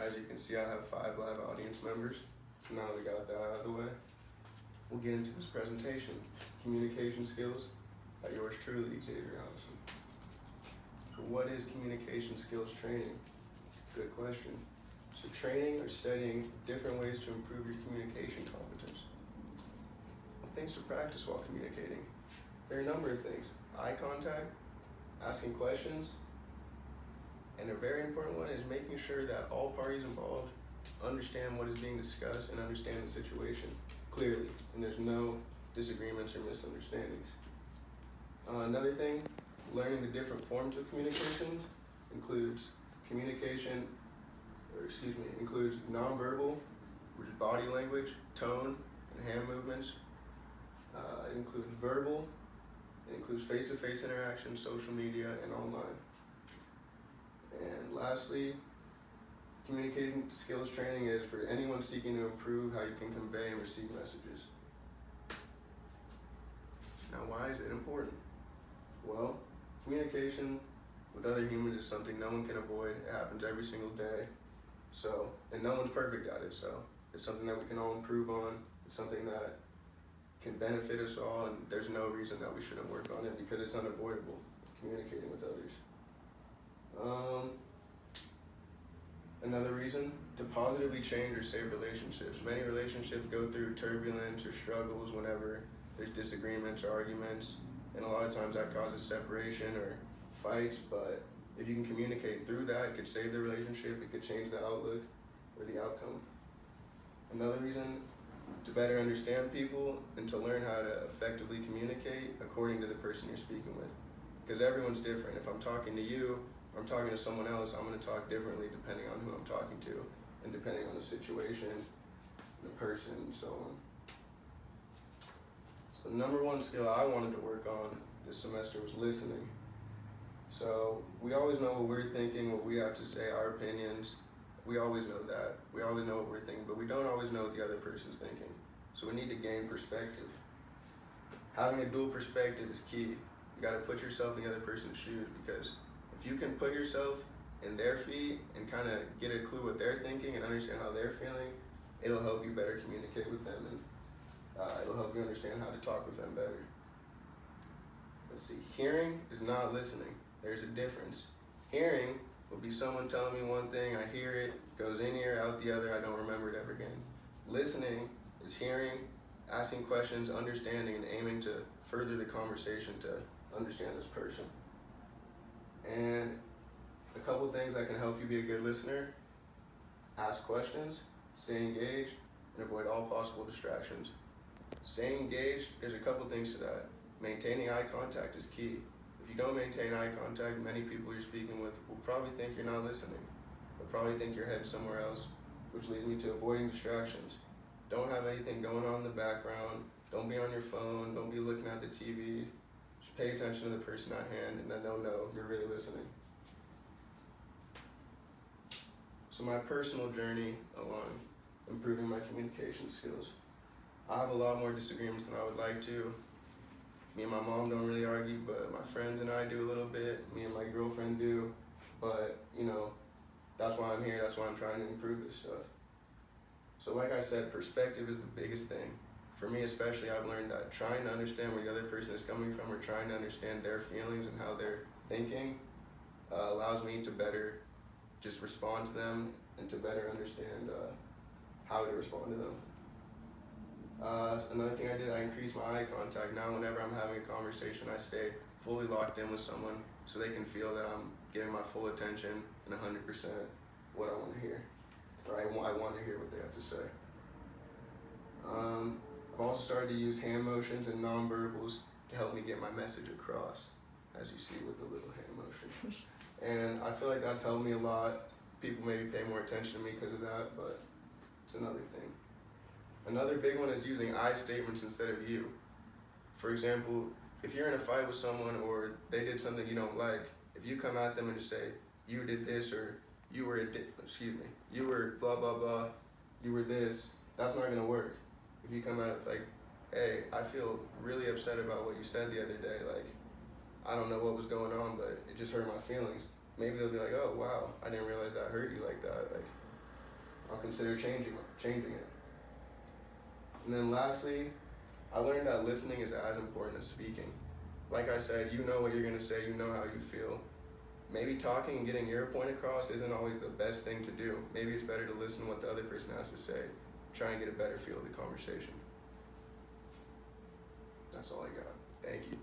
As you can see, I have 5 live audience members. Now that we got that out of the way, we'll get into this presentation. Communication skills by yours truly, Xavier Allison. So what is communication skills training? Good question. So training or studying different ways to improve your communication competence. Things to practice while communicating. There are a number of things. Eye contact, asking questions, and a very important one is making sure that all parties involved understand what is being discussed and understand the situation clearly, and there's no disagreements or misunderstandings. Another thing, learning the different forms of communication includes includes nonverbal, which is body language, tone, and hand movements. It includes verbal, it includes face-to-face interaction, social media, and online. And lastly, communication skills training is for anyone seeking to improve how you can convey and receive messages. Now, why is it important? Well, communication with other humans is something no one can avoid. It happens every single day. So, and no one's perfect at it, so it's something that we can all improve on. It's something that can benefit us all, and there's no reason that we shouldn't work on it because it's unavoidable, communicating with others. Another reason, to positively change or save relationships. Many relationships go through turbulence or struggles whenever there's disagreements or arguments, and a lot of times that causes separation or fights, but if you can communicate through that, it could save the relationship, it could change the outlook or the outcome. Another reason, to better understand people and to learn how to effectively communicate according to the person you're speaking with. Because everyone's different. If I'm talking to you, or I'm talking to someone else, I'm going to talk differently depending on who I'm talking to and depending on the situation, the person, and so on. So the number one skill I wanted to work on this semester was listening. So we always know what we're thinking, what we have to say, our opinions. We always know that. We always know what we're thinking, but we don't always know what the other person's thinking. So we need to gain perspective. Having a dual perspective is key. You gotta put yourself in the other person's shoes, because if you can put yourself in their feet and kind of get a clue what they're thinking and understand how they're feeling, it'll help you better communicate with them, and it'll help you understand how to talk with them better. Let's see, hearing is not listening. There's a difference. Hearing will be someone telling me one thing, I hear it, goes in ear, out the other, I don't remember it ever again. Listening is hearing, asking questions, understanding, and aiming to further the conversation to understand this person. And a couple things that can help you be a good listener: ask questions, stay engaged, and avoid all possible distractions. Staying engaged, there's a couple things to that. Maintaining eye contact is key. If you don't maintain eye contact, many people you're speaking with will probably think you're not listening. They'll probably think you're heading somewhere else, which leads me to avoiding distractions. Don't have anything going on in the background. Don't be on your phone. Don't be looking at the TV. Just pay attention to the person at hand, and then they'll know you're really listening. So my personal journey along improving my communication skills. I have a lot more disagreements than I would like to. Me and my mom don't really argue, but my friends and I do a little bit. Me and my girlfriend do. But, that's why I'm here. That's why I'm trying to improve this stuff. So like I said, perspective is the biggest thing. For me especially, I've learned that trying to understand where the other person is coming from, or trying to understand their feelings and how they're thinking, allows me to better just respond to them and to better understand how to respond to them. Another thing I did, I increased my eye contact. Now whenever I'm having a conversation, I stay fully locked in with someone so they can feel that I'm giving my full attention and 100% what I want to hear, or I want to hear what they have to say. I've also started to use hand motions and nonverbals to help me get my message across, as you see with the little hand motion. And I feel like that's helped me a lot. People maybe pay more attention to me because of that, but it's another thing. Another big one is using I statements instead of you. For example, if you're in a fight with someone or they did something you don't like, if you come at them and just say, you did this, or you were blah, blah, blah, you were this, that's not gonna work. If you come at it with like, hey, I feel really upset about what you said the other day, like, I don't know what was going on, but it just hurt my feelings. Maybe they'll be like, oh, wow, I didn't realize that hurt you like that. Like, I'll consider changing it. And then lastly, I learned that listening is as important as speaking. Like I said, you know what you're gonna say, you know how you feel. Maybe talking and getting your point across isn't always the best thing to do. Maybe it's better to listen to what the other person has to say. Try and get a better feel of the conversation. That's all I got. Thank you.